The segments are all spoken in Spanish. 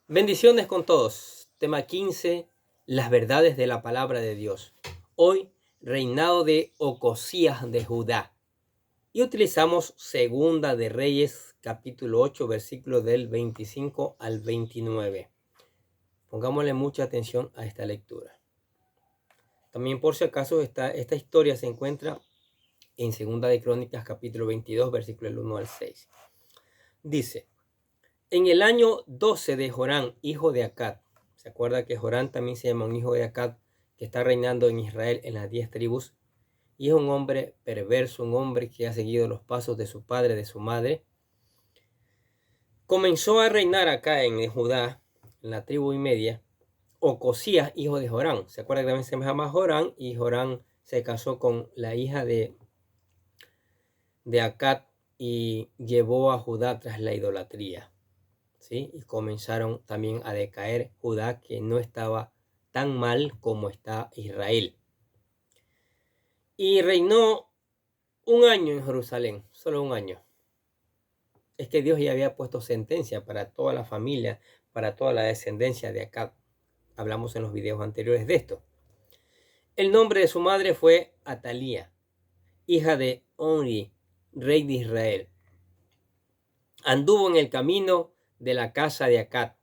Bendiciones con todos. Tema 15. Las verdades de la palabra de Dios. Hoy, reinado de Ocosías de Judá. Y utilizamos Segunda de Reyes, capítulo 8, versículos del 25 al 29. Pongámosle mucha atención a esta lectura. También, por si acaso, esta historia se encuentra en Segunda de Crónicas, capítulo 22, versículos del 1 al 6. Dice: en el año 12 de Jorán, hijo de Acab. ¿Se acuerda que Jorán también se llama un hijo de Acab, que está reinando en Israel en las 10 tribus? Y es un hombre perverso, un hombre que ha seguido los pasos de su padre, de su madre. Comenzó a reinar acá en Judá, en la tribu y media, Ocosías, hijo de Jorán. ¿Se acuerda que también se llama Jorán? Y Jorán se casó con la hija de Acab y llevó a Judá tras la idolatría. ¿Sí? Y comenzaron también a decaer Judá, que no estaba tan mal como está Israel. Y reinó un año en Jerusalén, solo un año. Es que Dios ya había puesto sentencia para toda la familia, para toda la descendencia de Acab. Hablamos en los videos anteriores de esto. El nombre de su madre fue Atalía, hija de Omri, rey de Israel. Anduvo en el camino de la casa de Acab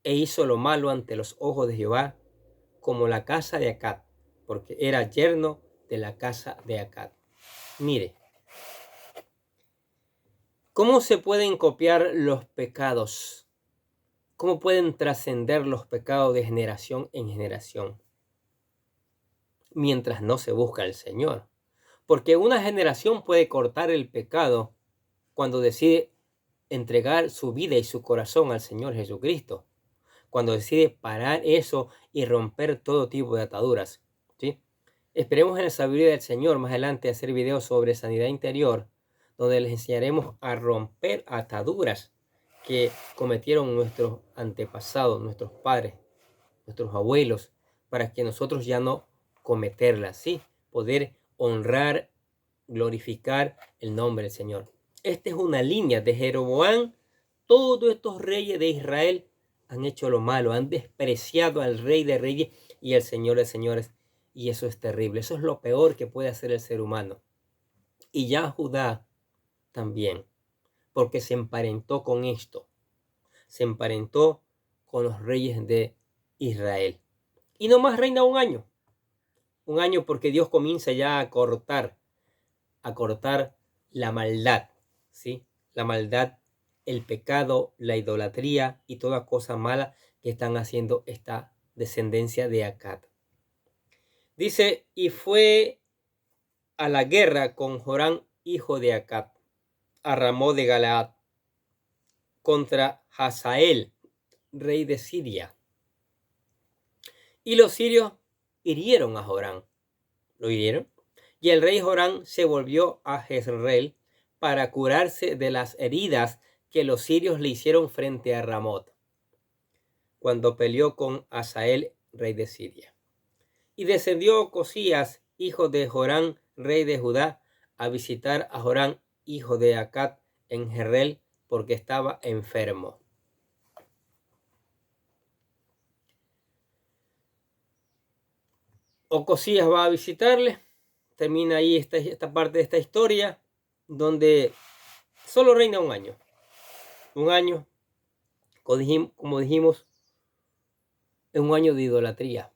e hizo lo malo ante los ojos de Jehová, como la casa de Acab, porque era yerno de la casa de Acab. Mire, ¿cómo se pueden copiar los pecados? ¿Cómo pueden trascender los pecados de generación en generación? Mientras no se busca al Señor. Porque una generación puede cortar el pecado cuando decide entregar su vida y su corazón al Señor Jesucristo. Cuando decide parar eso y romper todo tipo de ataduras. ¿Sí? Esperemos en la sabiduría del Señor más adelante hacer videos sobre sanidad interior, donde les enseñaremos a romper ataduras que cometieron nuestros antepasados, nuestros padres, nuestros abuelos, para que nosotros ya no cometerlas, ¿sí? Poder honrar, glorificar el nombre del Señor. Esta es una línea de Jeroboam. Todos estos reyes de Israel han hecho lo malo, han despreciado al Rey de Reyes y al Señor de Señores. Y eso es terrible. Eso es lo peor que puede hacer el ser humano. Y ya Judá también, porque se emparentó con esto. Se emparentó con los reyes de Israel. Y nomás reina un año. Un año porque Dios comienza ya a cortar la maldad, ¿sí? La maldad, el pecado, la idolatría y toda cosa mala que están haciendo esta descendencia de Acab. Dice, y fue a la guerra con Jorán, hijo de Acab, a Ramón de Galaad, contra Hazael, rey de Siria. Y los sirios hirieron a Jorán. ¿Lo hirieron? Y el rey Jorán se volvió a Jezreel para curarse de las heridas que los sirios le hicieron frente a Ramot, cuando peleó con Hazael, rey de Siria. Y descendió Ocosías, hijo de Jorán, rey de Judá, a visitar a Jorán, hijo de Acab, en Jezreel, porque estaba enfermo. Ocosías va a visitarle. Termina ahí esta parte de esta historia, donde solo reina un año. Un año, como dijimos, es un año de idolatría.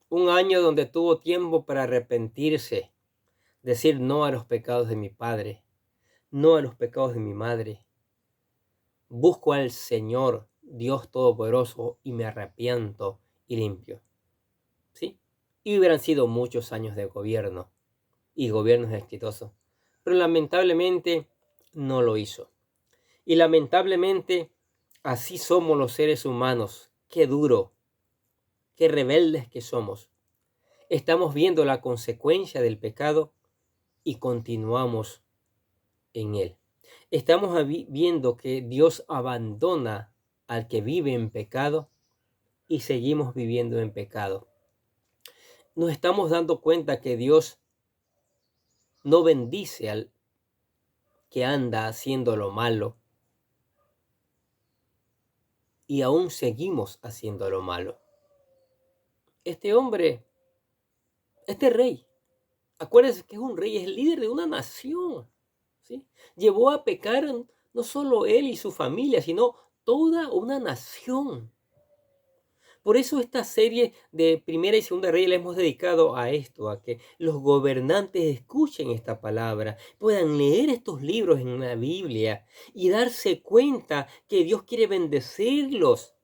Un año donde tuvo tiempo para arrepentirse, decir no a los pecados de mi padre, no a los pecados de mi madre. Busco al Señor, Dios Todopoderoso, y me arrepiento y limpio. ¿Sí? Y hubieran sido muchos años de gobierno y gobiernos exitosos. Pero lamentablemente no lo hizo. Y lamentablemente así somos los seres humanos. Qué duro, qué rebeldes que somos. Estamos viendo la consecuencia del pecado y continuamos en él. Estamos viendo que Dios abandona al que vive en pecado y seguimos viviendo en pecado. Nos estamos dando cuenta que Dios no bendice al que anda haciendo lo malo. y aún seguimos haciendo lo malo. Este hombre, este rey, acuérdense que es un rey, es el líder de una nación, ¿sí? Llevó a pecar no solo él y su familia, sino toda una nación. Por eso esta serie de Primera y Segunda Reyes la hemos dedicado a esto, a que los gobernantes escuchen esta palabra, puedan leer estos libros en la Biblia y darse cuenta que Dios quiere bendecirlos,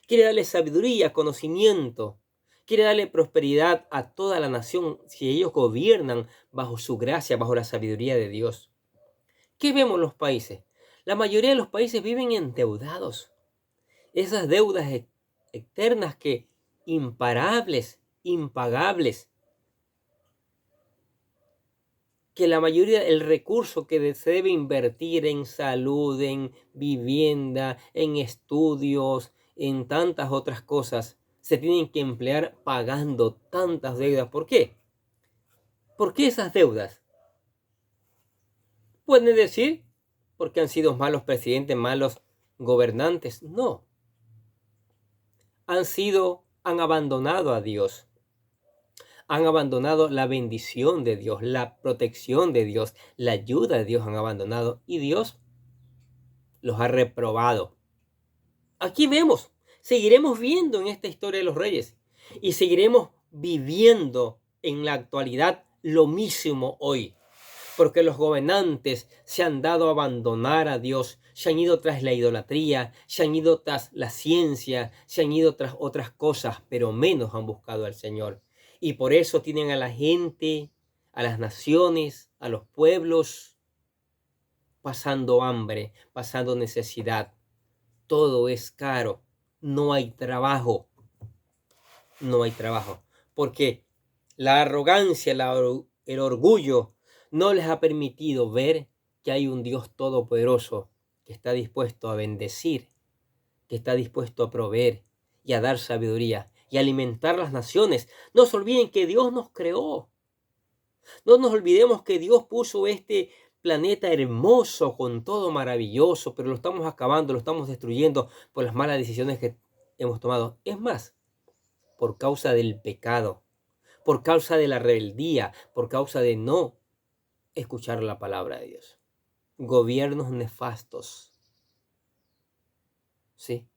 quiere darle sabiduría, conocimiento, quiere darle prosperidad a toda la nación si ellos gobiernan bajo su gracia, bajo la sabiduría de Dios. ¿Qué vemos en los países? La mayoría de los países viven endeudados. Esas deudas eternas que imparables, impagables, que la mayoría, el recurso que se debe invertir en salud, en vivienda, en estudios, en tantas otras cosas, se tienen que emplear pagando tantas deudas. ¿Por qué? ¿Por qué esas deudas? Pueden decir, porque han sido malos presidentes, malos gobernantes. No. Han abandonado a Dios. Han abandonado la bendición de Dios, la protección de Dios, la ayuda de Dios han abandonado y Dios los ha reprobado. Aquí vemos, seguiremos viendo en esta historia de los reyes y seguiremos viviendo en la actualidad lo mismo hoy. Porque los gobernantes se han dado a abandonar a Dios, se han ido tras la idolatría, se han ido tras la ciencia, se han ido tras otras cosas, pero menos han buscado al Señor. Y por eso tienen a la gente, a las naciones, a los pueblos, pasando hambre, pasando necesidad. Todo es caro, no hay trabajo, no hay trabajo. Porque la arrogancia, el orgullo, no les ha permitido ver que hay un Dios todopoderoso que está dispuesto a bendecir, que está dispuesto a proveer y a dar sabiduría y alimentar las naciones. No se olviden que Dios nos creó. No nos olvidemos que Dios puso este planeta hermoso con todo maravilloso, pero lo estamos acabando, lo estamos destruyendo por las malas decisiones que hemos tomado. Es más, por causa del pecado, por causa de la rebeldía, por causa de no escuchar la palabra de Dios. Gobiernos nefastos, ¿sí?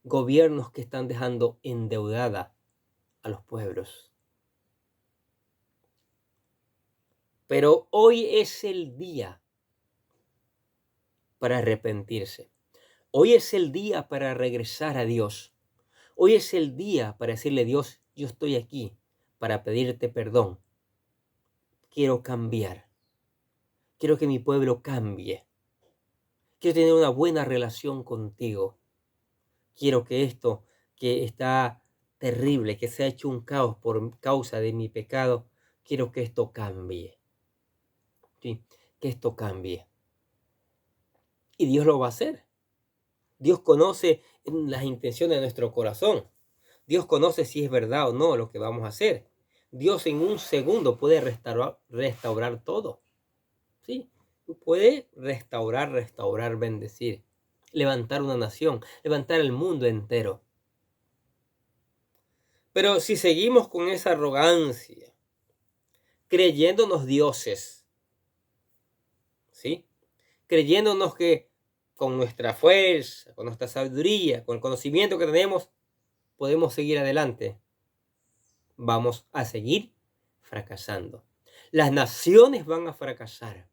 Gobiernos que están dejando endeudada a los pueblos. Pero hoy es el día para arrepentirse. Hoy es el día para regresar a Dios. Hoy es el día para decirle a Dios, yo estoy aquí para pedirte perdón. Quiero cambiar. Quiero que mi pueblo cambie. Quiero tener una buena relación contigo. Quiero que esto que está terrible, que se ha hecho un caos por causa de mi pecado, quiero que esto cambie. ¿Sí? Que esto cambie. Y Dios lo va a hacer. Dios conoce las intenciones de nuestro corazón. Dios conoce si es verdad o no lo que vamos a hacer. Dios en un segundo puede restaurar todo. ¿Sí? Puede restaurar, bendecir, levantar una nación, levantar el mundo entero. Pero si seguimos con esa arrogancia, creyéndonos dioses, ¿sí? Creyéndonos que con nuestra fuerza, con nuestra sabiduría, con el conocimiento que tenemos, podemos seguir adelante, vamos a seguir fracasando. Las naciones van a fracasar.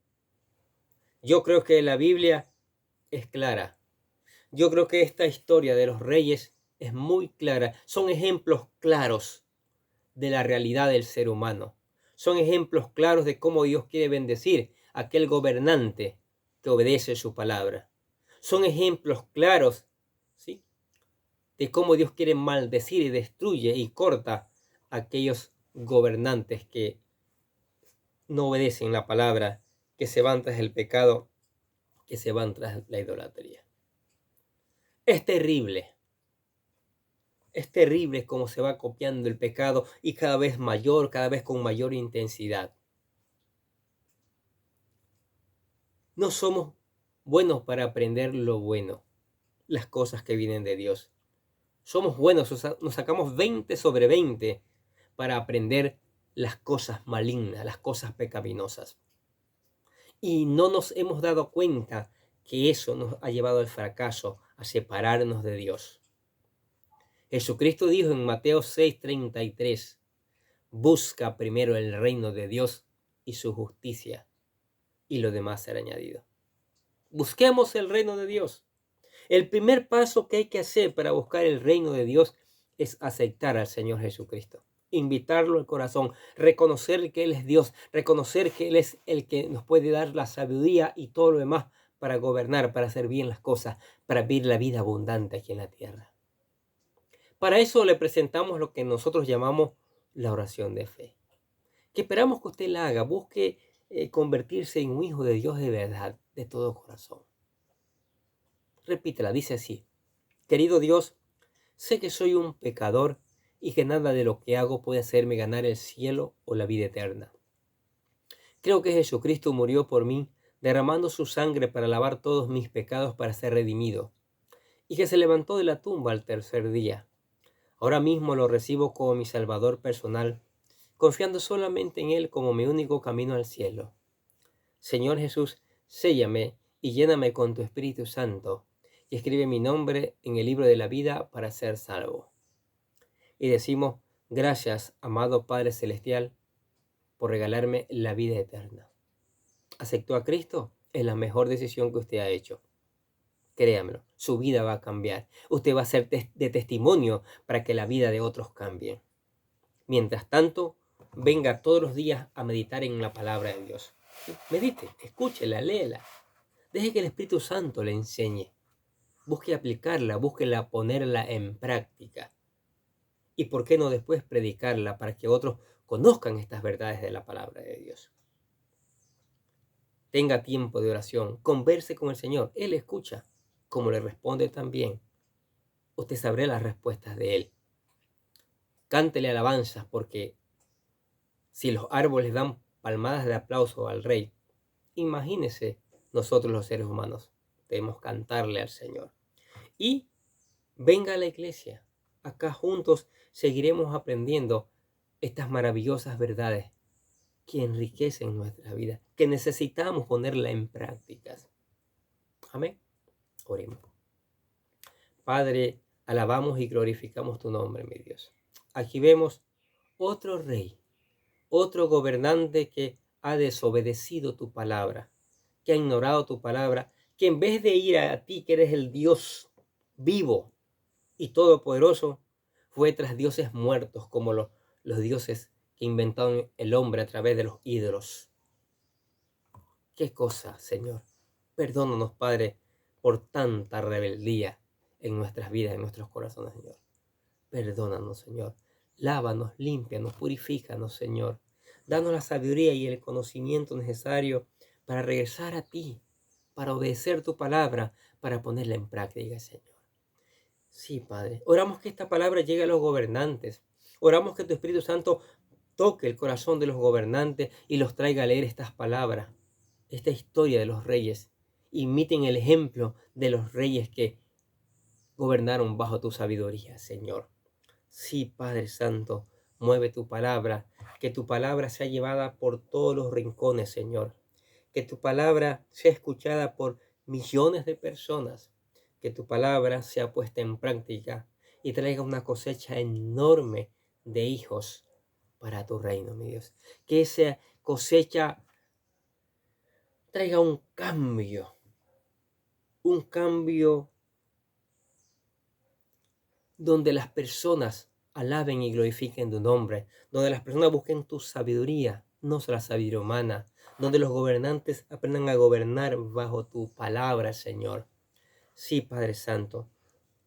Yo creo que la Biblia es clara. Yo creo que esta historia de los reyes es muy clara. Son ejemplos claros de la realidad del ser humano. Son ejemplos claros de cómo Dios quiere bendecir a aquel gobernante que obedece su palabra. Son ejemplos claros, ¿sí?, de cómo Dios quiere maldecir y destruye y corta a aquellos gobernantes que no obedecen la palabra, que se van tras el pecado, que se van tras la idolatría. Es terrible. Es terrible cómo se va copiando el pecado y cada vez mayor, cada vez con mayor intensidad. No somos buenos para aprender lo bueno. las cosas que vienen de Dios. Somos buenos, nos sacamos 20 sobre 20 para aprender las cosas malignas, las cosas pecaminosas. Y no nos hemos dado cuenta que eso nos ha llevado al fracaso, a separarnos de Dios. Jesucristo dijo en Mateo 6:33, busca primero el reino de Dios y su justicia, y lo demás será añadido. Busquemos el reino de Dios. El primer paso que hay que hacer para buscar el reino de Dios es aceptar al Señor Jesucristo, invitarlo al corazón, reconocer que Él es Dios, reconocer que Él es el que nos puede dar la sabiduría y todo lo demás para gobernar, para hacer bien las cosas, para vivir la vida abundante aquí en la tierra. Para eso le presentamos lo que nosotros llamamos la oración de fe, que esperamos que usted la haga, busque convertirse en un hijo de Dios de verdad, de todo corazón. Repítela, dice así: querido Dios, sé que soy un pecador y que nada de lo que hago puede hacerme ganar el cielo o la vida eterna. Creo que Jesucristo murió por mí, derramando su sangre para lavar todos mis pecados para ser redimido, y que se levantó de la tumba al tercer día. Ahora mismo lo recibo como mi Salvador personal, confiando solamente en Él como mi único camino al cielo. Señor Jesús, séllame y lléname con tu Espíritu Santo, y escribe mi nombre en el libro de la vida para ser salvo. Y decimos: gracias, amado Padre Celestial, por regalarme la vida eterna. ¿Aceptó a Cristo? Es la mejor decisión que usted ha hecho. Créamelo, su vida va a cambiar. Usted va a ser de testimonio para que la vida de otros cambie. Mientras tanto, venga todos los días a meditar en la palabra de Dios. Medite, escúchela, léela. Deje que el Espíritu Santo le enseñe. Busque aplicarla, búsquela ponerla en práctica. Y por qué no después predicarla para que otros conozcan estas verdades de la palabra de Dios. Tenga tiempo de oración, converse con el Señor. Él escucha, como le responde también. Usted sabrá las respuestas de Él. Cántele alabanzas, porque si los árboles dan palmadas de aplauso al Rey, imagínese nosotros los seres humanos. Debemos cantarle al Señor. Y venga a la iglesia. Acá juntos seguiremos aprendiendo estas maravillosas verdades que enriquecen nuestra vida, que necesitamos ponerla en prácticas. Amén. Oremos. Padre, alabamos y glorificamos tu nombre, mi Dios. Aquí vemos otro rey, otro gobernante que ha desobedecido tu palabra, que ha ignorado tu palabra, que en vez de ir a ti, que eres el Dios vivo y todopoderoso, fue tras dioses muertos como los dioses que inventaron el hombre a través de los ídolos. Qué cosa, Señor. Perdónanos, Padre, por tanta rebeldía en nuestras vidas, en nuestros corazones, Señor. Perdónanos, Señor. Lávanos, límpianos, purifícanos, Señor. Danos la sabiduría y el conocimiento necesario para regresar a ti, para obedecer tu palabra, para ponerla en práctica, Señor. Sí, Padre. Oramos que esta palabra llegue a los gobernantes. Oramos que tu Espíritu Santo toque el corazón de los gobernantes y los traiga a leer estas palabras, esta historia de los reyes. Imiten el ejemplo de los reyes que gobernaron bajo tu sabiduría, Señor. Sí, Padre Santo, mueve tu palabra, que tu palabra sea llevada por todos los rincones, Señor. Que tu palabra sea escuchada por millones de personas. Que tu palabra sea puesta en práctica y traiga una cosecha enorme de hijos para tu reino, mi Dios. Que esa cosecha traiga un cambio donde las personas alaben y glorifiquen tu nombre, donde las personas busquen tu sabiduría, no la sabiduría humana, donde los gobernantes aprendan a gobernar bajo tu palabra, Señor. Sí, Padre Santo,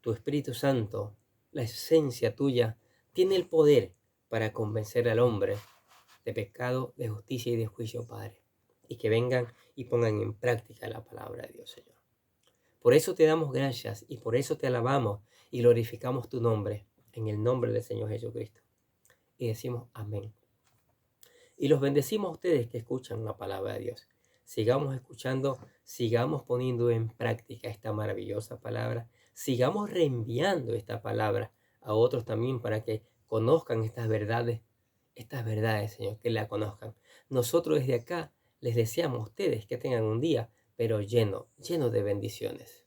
tu Espíritu Santo, la esencia tuya, tiene el poder para convencer al hombre de pecado, de justicia y de juicio, Padre. Y que vengan y pongan en práctica la palabra de Dios, Señor. Por eso te damos gracias y por eso te alabamos y glorificamos tu nombre, en el nombre del Señor Jesucristo. Y decimos amén. Y los bendecimos a ustedes que escuchan la palabra de Dios. sigamos escuchando, sigamos poniendo en práctica esta maravillosa palabra, sigamos reenviando esta palabra a otros también para que conozcan estas verdades, Señor, que la conozcan. Nosotros desde acá les deseamos a ustedes que tengan un día, pero lleno de bendiciones.